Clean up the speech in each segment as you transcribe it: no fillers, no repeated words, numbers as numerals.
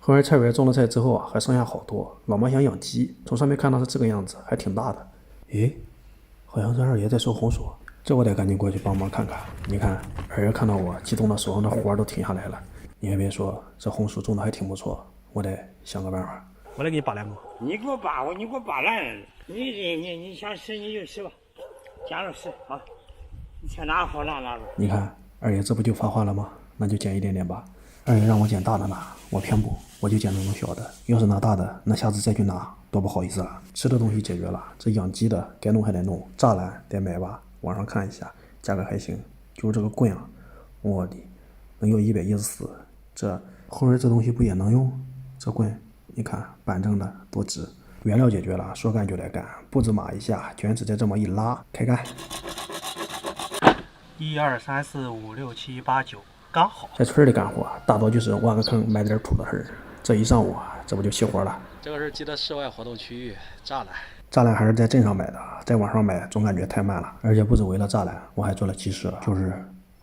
后来菜园种了菜之后啊，还剩下好多。老妈想养鸡，从上面看到是这个样子，还挺大的。诶，好像是二爷在收红薯，这我得赶紧过去帮忙看看。你看，二爷看到我，激动的手上的活儿都停下来了。你还别说，这红薯种的还挺不错，我得想个办法。我来给你拔两个。你给我拔，你给我拔烂了。你想吃你就吃吧，捡着吃啊。你去哪好拿哪吧。你看，二爷这不就发话了吗？那就捡一点点吧。二爷让我捡大的拿，我偏不，我就捡那种小的。要是拿大的，那下次再去拿多不好意思了。吃的东西解决了，这养鸡的该弄还得弄，栅栏得买吧，网上看一下，价格还行。就是这个棍啊，我的，能要114。这后面这东西不也能用？这棍，你看板正的多直。原料解决了，说干就得干，布置码一下，卷尺再这么一拉，开干。1、2、3、4、5、6、7、8、9，刚好。在村里干活，大多就是挖个坑埋点土的事儿。这一上午啊，这不就齐活了。这个是鸡的室外活动区域，栅栏。栅栏还是在镇上买的，在网上买总感觉太慢了，而且不止为了栅栏，我还做了鸡舍，就是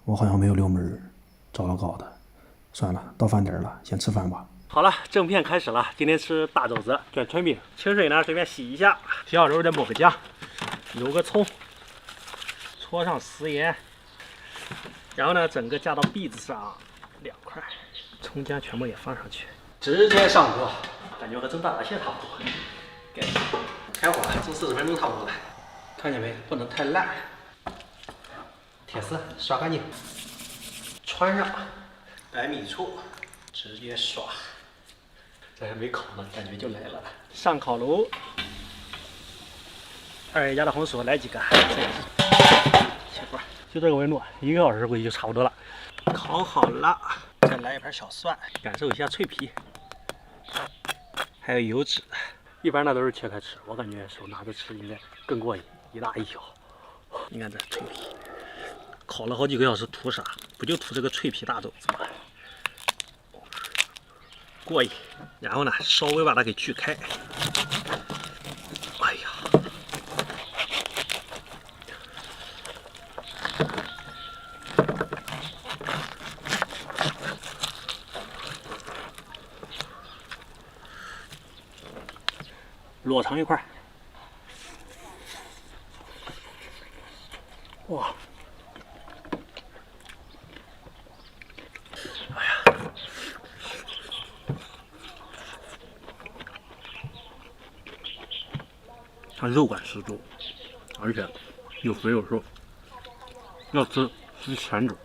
我好像没有留门，糟了搞的。算了，到饭点了，先吃饭吧。好了，正片开始了。今天吃大肘子卷春饼，清水呢随便洗一下，小肉再抹个酱，揉个葱，搓上食盐，然后呢整个架到篦子上2块，葱姜全部也放上去，直接上锅，感觉和蒸大闸蟹差不多。开火蒸40分钟差不多了，看见没？不能太烂。铁丝刷干净，穿上白米醋，直接刷。这还没烤呢，感觉就来了。上烤炉，二爷家的红薯来几个，这也是切块，就这个温度，1个小时估计就差不多了。烤好了，再来一盘小蒜，感受一下脆皮，还有油脂。一般的都是切开吃，我感觉手拿着吃应该更过瘾，一大一小。你看这脆皮，烤了好几个小时，图啥？不就图这个脆皮大肘子吗？过瘾。然后呢，稍微把它给锯开。哎呀，裸长一块。哇！哎呀！它肉感十足，而且有肥有瘦。要吃前肘，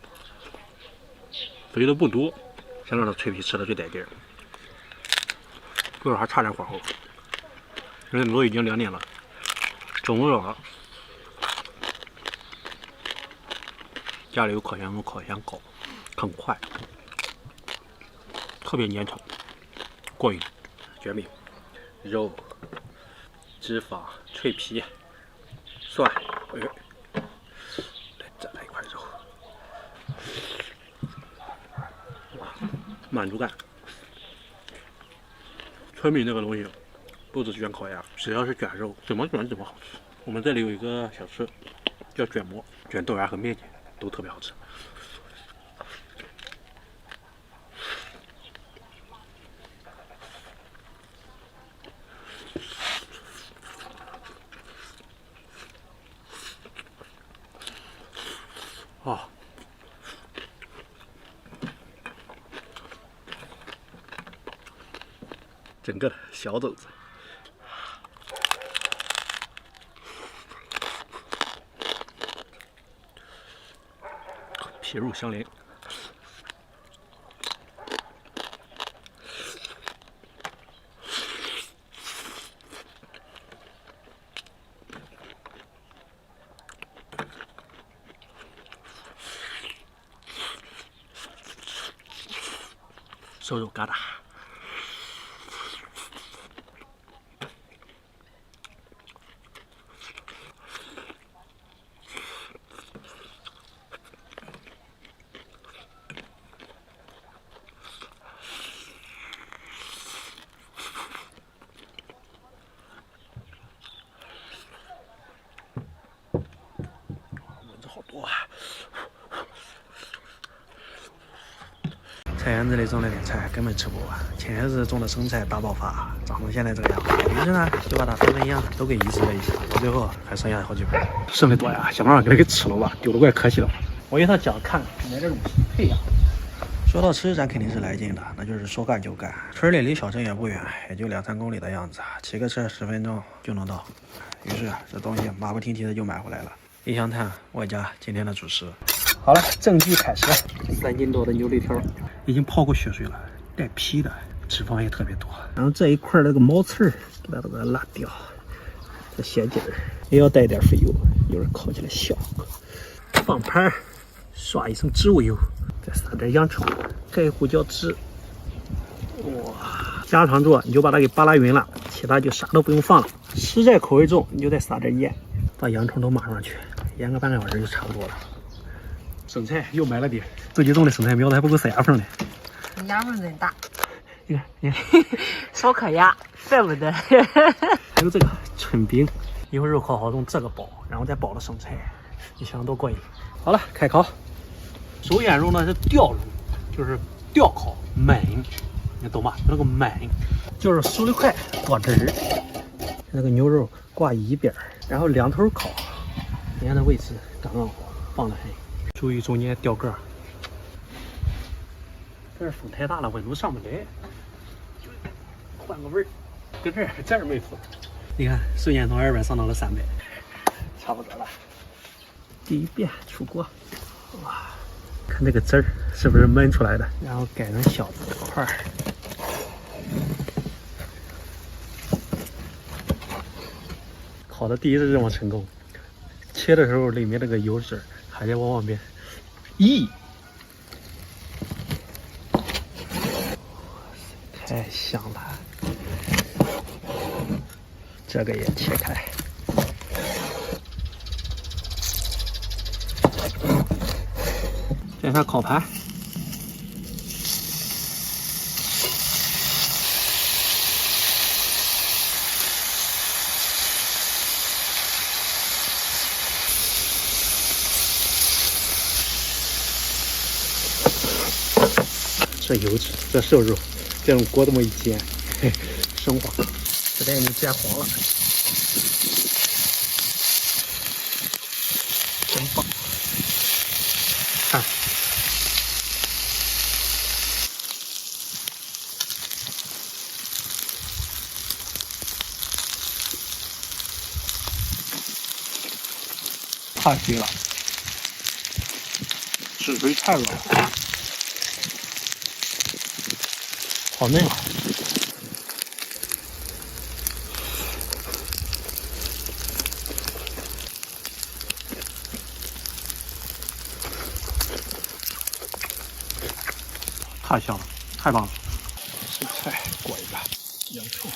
肥的不多，现在的脆皮吃的最带劲儿。这会儿还差点火候，因为都已经2点了，整不了了。家里有烤箱，用烤箱烤，很快，特别粘稠，过瘾。卷饼，肉。脂肪、脆皮、蒜，再来一块肉，哇，满足感。春饼这个东西，不止卷烤鸭，只要是卷肉，怎么卷怎么好吃。我们这里有一个小吃，叫卷馍，卷豆芽和面筋都特别好吃。啊，整个小肘子，皮肉相连。瘦肉疙瘩，菜院子里种的点菜根本吃不完，前些日种的生菜大爆发，长成现在这个样子。于是呢，就把它分一样都给移植了一下，到最后还剩下好几盆。剩的多呀，想办法给它给吃了吧，丢了怪可惜了。我给它讲看买点东西配养。说到吃，咱肯定是来劲的，那就是说干就干。村里离小镇也不远，也就2-3公里的样子，骑个车10分钟就能到。于是这东西马不停蹄的就买回来了。一香炭，我家今天的主食。好了，正剧开始。3斤多的牛肋条，已经泡过血水了，带皮的，脂肪也特别多。然后这一块那个毛刺儿，给它都给它拉掉。这咸劲儿也要带点肥油，一会儿烤起来香。放盘，刷一层植物油，再撒点洋葱，盖胡椒汁。哇，家常做你就把它给扒拉匀了，其他就啥都不用放了。实在口味重，你就再撒点盐，把洋葱都码上去，腌个半个小时就差不多了。生菜又买了点，自己种的生菜苗子还不够塞牙缝呢。牙缝真大，你看，少颗牙，舍不得。还有这个春饼，一会儿肉烤好用这个包，然后再包了生菜，你想多过瘾。好了，开烤。首先用的是吊肉，就是吊烤焖，你懂吧？那个焖就是熟的快，多汁儿。那个牛肉挂一边，然后2头烤，你看那位置刚刚好，棒得很。注意中间掉个儿，这儿风太大了，温度上不来，就换个味儿。跟这儿没风，你看瞬间从200上到了300，差不多了。第一遍出锅，哇，看这个汁儿是不是焖出来的？然后改成小块儿。烤的第一次这么成功，切的时候里面那个油脂还在往边溢，太香了。这个也切开，再上烤盘。这油脂，这瘦肉，这种锅这么一煎，升华，这带你煎黄了，真棒！看，太肥了，脂肥太软了。好嫩啊！太香了，太棒了！生菜裹一个，洋葱，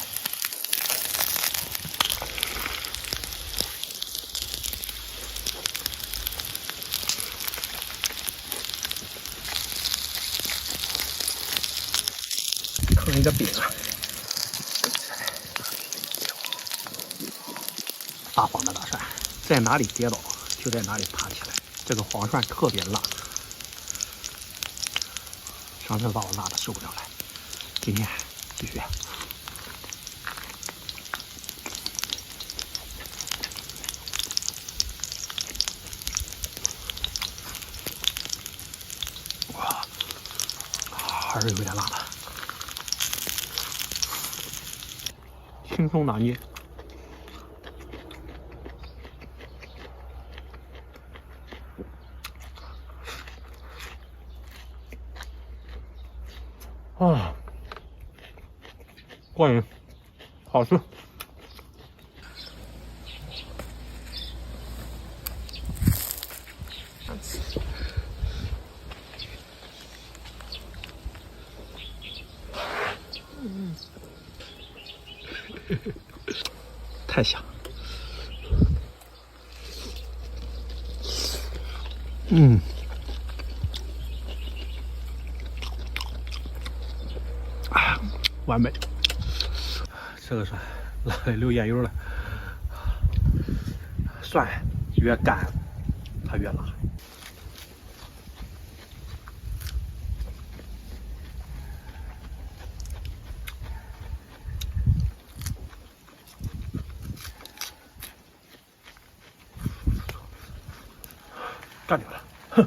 啃一个饼啊！大方的大蒜，在哪里跌倒就在哪里爬起来。这个黄蒜特别辣，上次把我辣的受不了了。今天继续。哇，还是有点辣的。轻松拿捏。啊，过瘾，好吃。太香。完美。这个蒜辣的流眼油了，蒜越干它越辣。干掉了，哼。